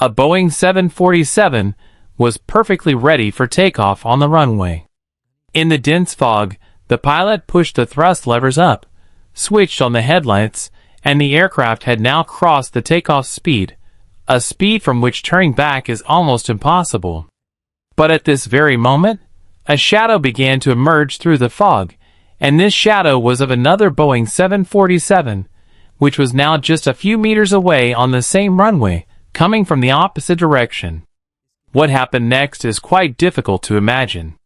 A Boeing 747 was perfectly ready for takeoff on the runway. In the dense fog, the pilot pushed the thrust levers up, switched on the headlights, and the aircraft had now crossed the takeoff speed, a speed from which turning back is almost impossible. But at this very moment, a shadow began to emerge through the fog, and this shadow was of another Boeing 747, which was now just a few meters away on the same runway, coming from the opposite direction. What happened next is quite difficult to imagine.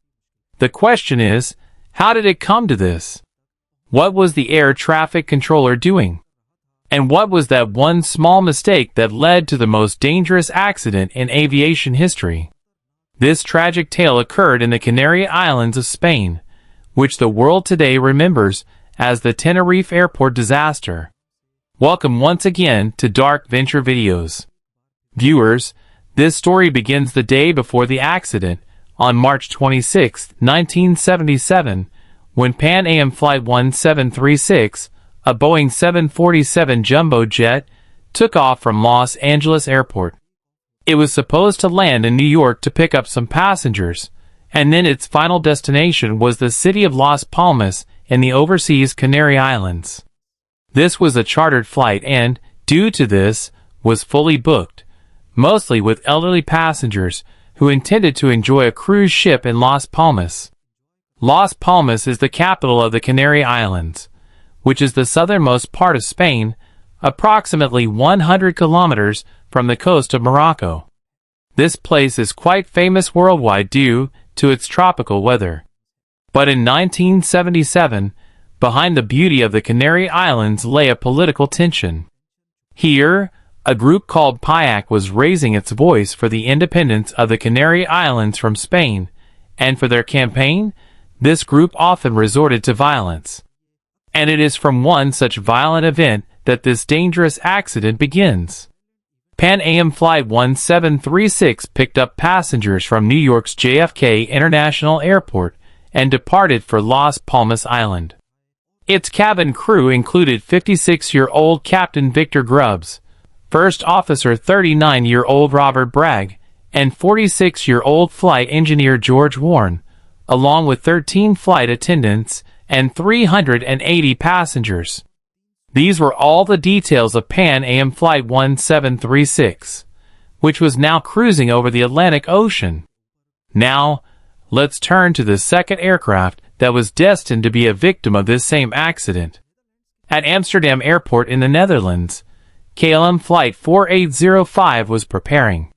The question is, how did it come to this? What was the air traffic controller doing? And what was that one small mistake that led to the most dangerous accident in aviation history? This tragic tale occurred in the Canary Islands of Spain, which the world today remembers as the Tenerife airport disaster. Welcome once again to Dark Venture Videos. Viewers, this story begins the day before the accident, on March 26, 1977, when Pan Am Flight 1736, a Boeing 747 jumbo jet, took off from Los Angeles Airport. It was supposed to land in New York to pick up some passengers, and then its final destination was the city of Las Palmas in the overseas Canary Islands. This was a chartered flight and, due to this, was fully booked, mostly with elderly passengers who intended to enjoy a cruise ship in Las Palmas. Las Palmas is the capital of the Canary Islands, which is the southernmost part of Spain, approximately 100 kilometers from the coast of Morocco. This place is quite famous worldwide due to its tropical weather. But in 1977, behind the beauty of the Canary Islands lay a political tension. Here, a group called PIAC was raising its voice for the independence of the Canary Islands from Spain, and for their campaign, this group often resorted to violence. And it is from one such violent event that this dangerous accident begins. Pan Am Flight 1736 picked up passengers from New York's JFK International Airport and departed for Las Palmas Island. Its cabin crew included 56-year-old Captain Victor Grubbs, First Officer 39-year-old Robert Bragg, and 46-year-old Flight Engineer George Warren, along with 13 flight attendants and 380 passengers. These were all the details of Pan Am Flight 1736, which was now cruising over the Atlantic Ocean. Now, let's turn to the second aircraft that was destined to be a victim of this same accident. At Amsterdam Airport in the Netherlands, KLM Flight 4805 was preparing.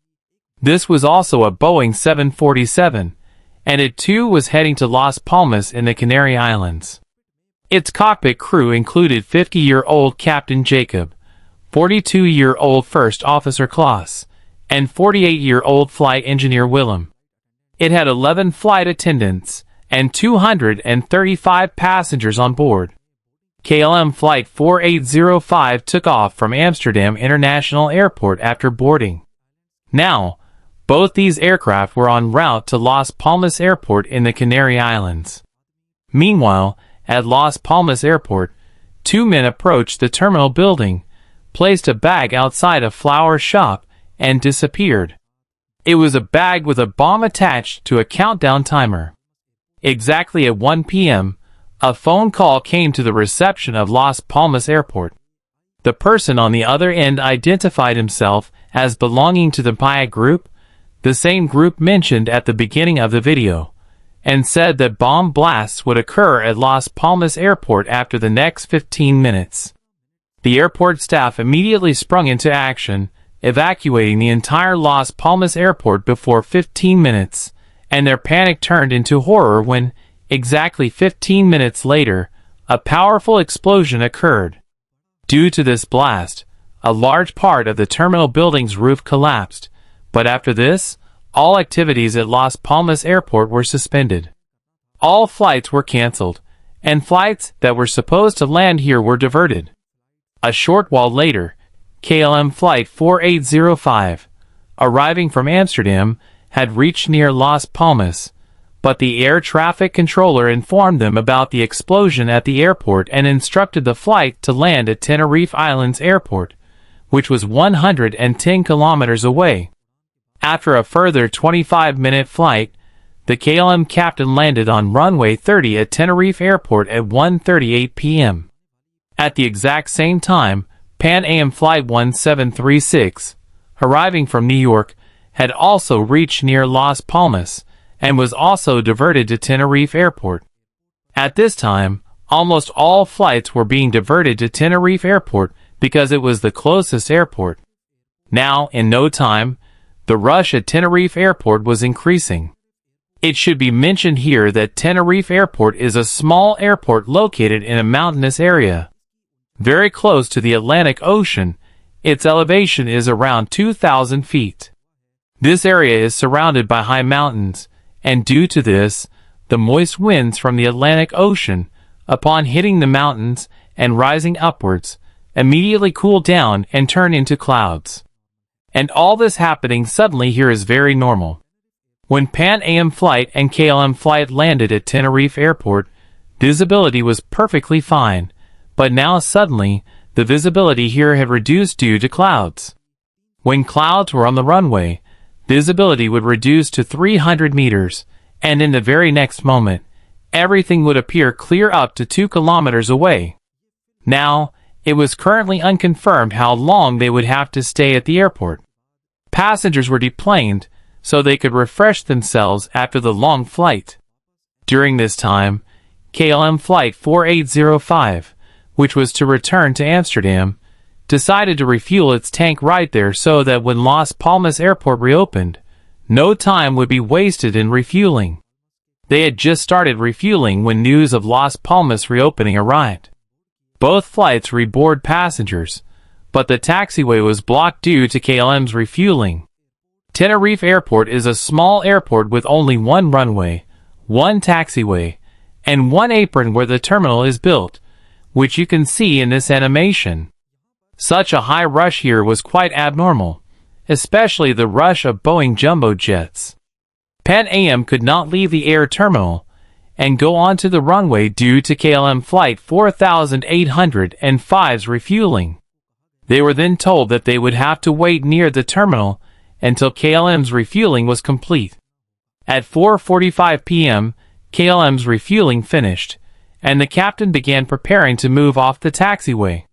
This was also a Boeing 747, and it too was heading to Las Palmas in the Canary Islands. Its cockpit crew included 50-year-old Captain Jacob, 42-year-old First Officer Klaus, and 48-year-old Flight Engineer Willem. It had 11 flight attendants and 235 passengers on board. KLM Flight 4805 took off from Amsterdam International Airport after boarding. Now, both these aircraft were en route to Las Palmas Airport in the Canary Islands. Meanwhile, at Las Palmas Airport, two men approached the terminal building, placed a bag outside a flower shop, and disappeared. It was a bag with a bomb attached to a countdown timer. Exactly at 1 p.m., a phone call came to the reception of Las Palmas Airport. The person on the other end identified himself as belonging to the PIAC group, the same group mentioned at the beginning of the video, and said that bomb blasts would occur at Las Palmas Airport after the next 15 minutes. The airport staff immediately sprung into action, evacuating the entire Las Palmas Airport before 15 minutes, and their panic turned into horror when, exactly 15 minutes later, a powerful explosion occurred. Due to this blast, a large part of the terminal building's roof collapsed, but after this, all activities at Las Palmas Airport were suspended. All flights were canceled, and flights that were supposed to land here were diverted. A short while later, KLM Flight 4805, arriving from Amsterdam, had reached near Las Palmas, but the air traffic controller informed them about the explosion at the airport and instructed the flight to land at Tenerife Islands Airport, which was 110 kilometers away. After a further 25-minute flight, the KLM captain landed on runway 30 at Tenerife Airport at 1:38 p.m. At the exact same time, Pan Am Flight 1736, arriving from New York, had also reached near Las Palmas, and was also diverted to Tenerife Airport. At this time, almost all flights were being diverted to Tenerife Airport because it was the closest airport. Now, in no time, the rush at Tenerife Airport was increasing. It should be mentioned here that Tenerife Airport is a small airport located in a mountainous area. Very close to the Atlantic Ocean, its elevation is around 2,000 feet. This area is surrounded by high mountains, and due to this, the moist winds from the Atlantic Ocean, upon hitting the mountains and rising upwards, immediately cool down and turn into clouds. And all this happening suddenly here is very normal. When Pan Am Flight and KLM Flight landed at Tenerife Airport, visibility was perfectly fine, but now suddenly, the visibility here had reduced due to clouds. When clouds were on the runway, visibility would reduce to 300 meters, and in the very next moment, everything would appear clear up to 2 kilometers away. Now, it was currently unconfirmed how long they would have to stay at the airport. Passengers were deplaned, so they could refresh themselves after the long flight. During this time, KLM Flight 4805, which was to return to Amsterdam, decided to refuel its tank right there so that when Las Palmas Airport reopened, no time would be wasted in refueling. They had just started refueling when news of Las Palmas reopening arrived. Both flights reboard passengers, but the taxiway was blocked due to KLM's refueling. Tenerife Airport is a small airport with only one runway, one taxiway, and one apron where the terminal is built, which you can see in this animation. Such a high rush here was quite abnormal, especially the rush of Boeing jumbo jets. Pan Am could not leave the air terminal and go onto the runway due to KLM Flight 4805's refueling. They were then told that they would have to wait near the terminal until KLM's refueling was complete. At 4:45 p.m., KLM's refueling finished, and the captain began preparing to move off the taxiway.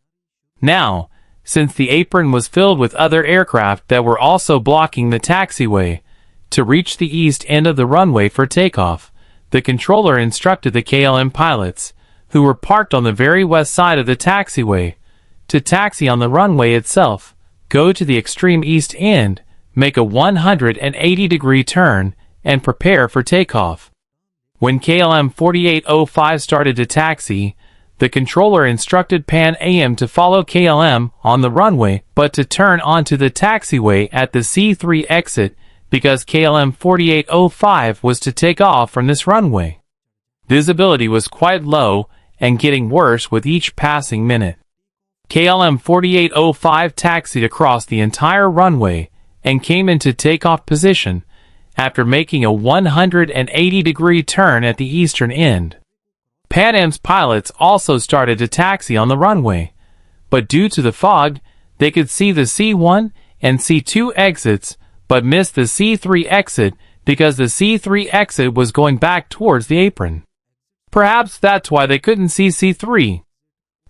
Now, since the apron was filled with other aircraft that were also blocking the taxiway, to reach the east end of the runway for takeoff, the controller instructed the KLM pilots, who were parked on the very west side of the taxiway, to taxi on the runway itself, go to the extreme east end, make a 180-degree turn, and prepare for takeoff. When KLM 4805 started to taxi, the controller instructed Pan Am to follow KLM on the runway but to turn onto the taxiway at the C3 exit because KLM 4805 was to take off from this runway. Visibility was quite low and getting worse with each passing minute. KLM 4805 taxied across the entire runway and came into takeoff position after making a 180-degree turn at the eastern end. Pan Am's pilots also started to taxi on the runway, but due to the fog, they could see the C1 and C2 exits but missed the C3 exit because the C3 exit was going back towards the apron. Perhaps that's why they couldn't see C3.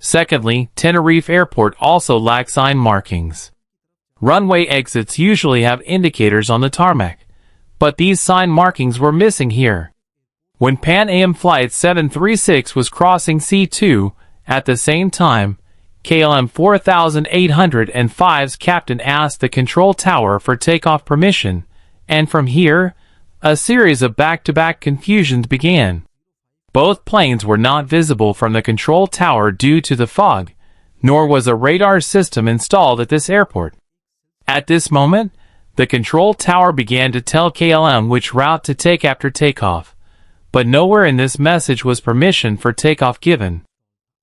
Secondly, Tenerife Airport also lacks sign markings. Runway exits usually have indicators on the tarmac, but these sign markings were missing here. When Pan Am Flight 736 was crossing C2, at the same time, KLM 4805's captain asked the control tower for takeoff permission, and from here, a series of back-to-back confusions began. Both planes were not visible from the control tower due to the fog, nor was a radar system installed at this airport. At this moment, the control tower began to tell KLM which route to take after takeoff, but nowhere in this message was permission for takeoff given.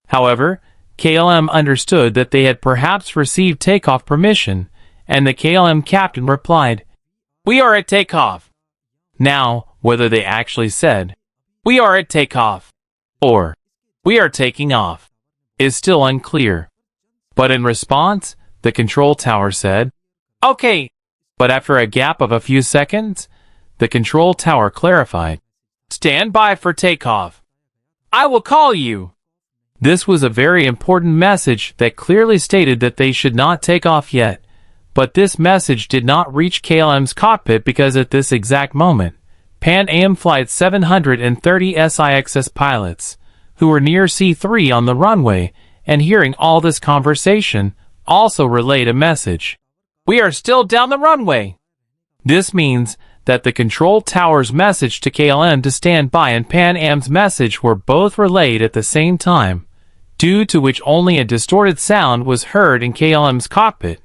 However, KLM understood that they had perhaps received takeoff permission, and the KLM captain replied, "We are at takeoff." Now, whether they actually said, "We are at takeoff," or "We are taking off," is still unclear. But in response, the control tower said. Okay. But after a gap of a few seconds, the control tower clarified. Stand by for takeoff. I will call you. This was a very important message that clearly stated that they should not take off yet. But this message did not reach KLM's cockpit because at this exact moment, Pan Am Flight 730 SIXS pilots, who were near C3 on the runway and hearing all this conversation, also relayed a message. We are still down the runway. This means that the control tower's message to KLM to stand by and Pan Am's message were both relayed at the same time, due to which only a distorted sound was heard in KLM's cockpit.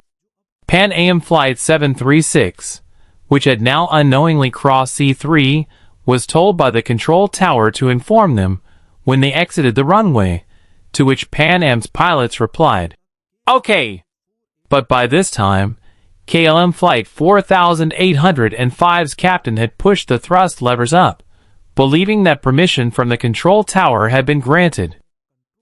Pan Am Flight 736, which had now unknowingly crossed C3, was told by the control tower to inform them when they exited the runway, to which Pan Am's pilots replied, Okay. But by this time, KLM Flight 4805's captain had pushed the thrust levers up, believing that permission from the control tower had been granted.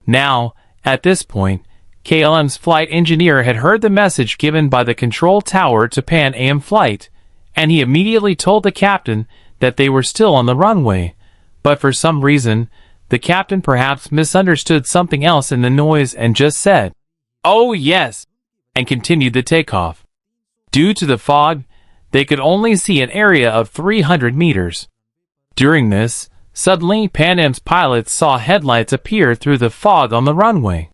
Now, at this point, KLM's flight engineer had heard the message given by the control tower to Pan Am Flight, and he immediately told the captain that they were still on the runway, but for some reason, the captain perhaps misunderstood something else in the noise and just said, "Oh yes," and continued the takeoff. Due to the fog, they could only see an area of 300 meters. During this, suddenly Pan Am's pilots saw headlights appear through the fog on the runway.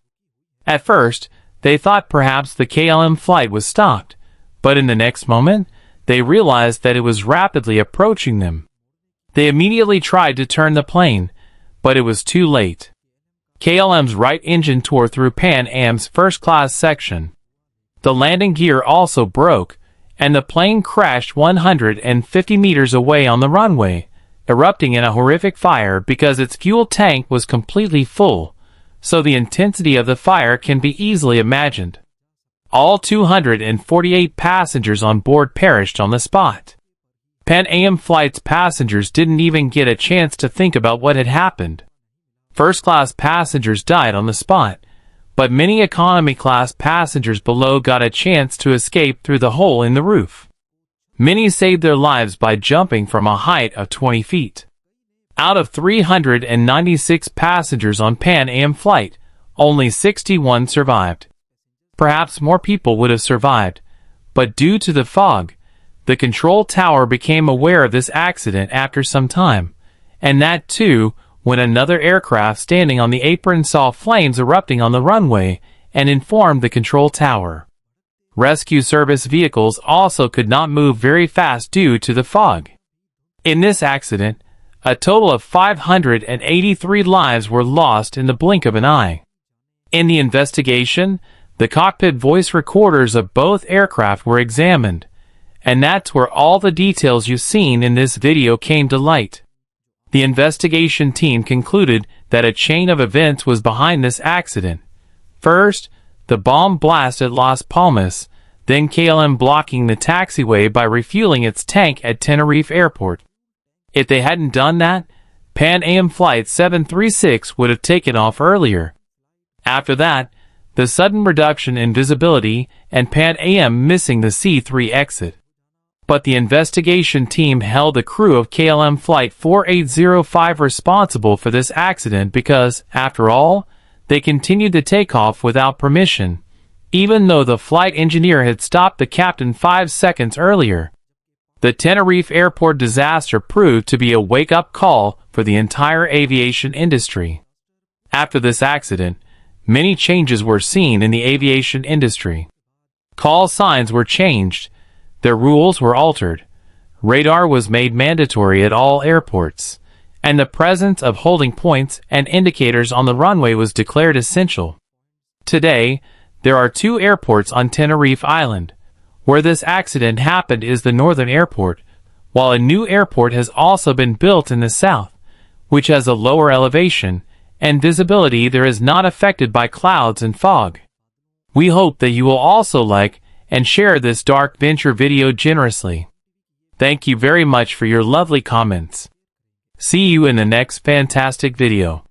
At first, they thought perhaps the KLM flight was stopped, but in the next moment, they realized that it was rapidly approaching them. They immediately tried to turn the plane, but it was too late. KLM's right engine tore through Pan Am's first-class section. The landing gear also broke, and the plane crashed 150 meters away on the runway, erupting in a horrific fire because its fuel tank was completely full, so the intensity of the fire can be easily imagined. All 248 passengers on board perished on the spot. Pan Am Flight's passengers didn't even get a chance to think about what had happened. First-class passengers died on the spot, but many economy-class passengers below got a chance to escape through the hole in the roof. Many saved their lives by jumping from a height of 20 feet. Out of 396 passengers on Pan Am Flight, only 61 survived. Perhaps more people would have survived, but due to the fog, the control tower became aware of this accident after some time, and that too when another aircraft standing on the apron saw flames erupting on the runway and informed the control tower. Rescue service vehicles also could not move very fast due to the fog. In this accident, a total of 583 lives were lost in the blink of an eye. In the investigation, the cockpit voice recorders of both aircraft were examined, and that's where all the details you've seen in this video came to light. The investigation team concluded that a chain of events was behind this accident. First, the bomb blast at Las Palmas, then KLM blocking the taxiway by refueling its tank at Tenerife Airport. If they hadn't done that, Pan Am Flight 736 would have taken off earlier. After that, the sudden reduction in visibility and Pan Am missing the C3 exit. But the investigation team held the crew of KLM Flight 4805 responsible for this accident because, after all, they continued the takeoff without permission, even though the flight engineer had stopped the captain 5 seconds earlier. The Tenerife Airport disaster proved to be a wake-up call for the entire aviation industry. After this accident, many changes were seen in the aviation industry. Call signs were changed, their rules were altered, radar was made mandatory at all airports, and the presence of holding points and indicators on the runway was declared essential. Today, there are 2 airports on Tenerife Island. Where this accident happened is the northern airport, while a new airport has also been built in the south, which has a lower elevation, and visibility there is not affected by clouds and fog. We hope that you will also like and share this dark venture video generously. Thank you very much for your lovely comments. See you in the next fantastic video.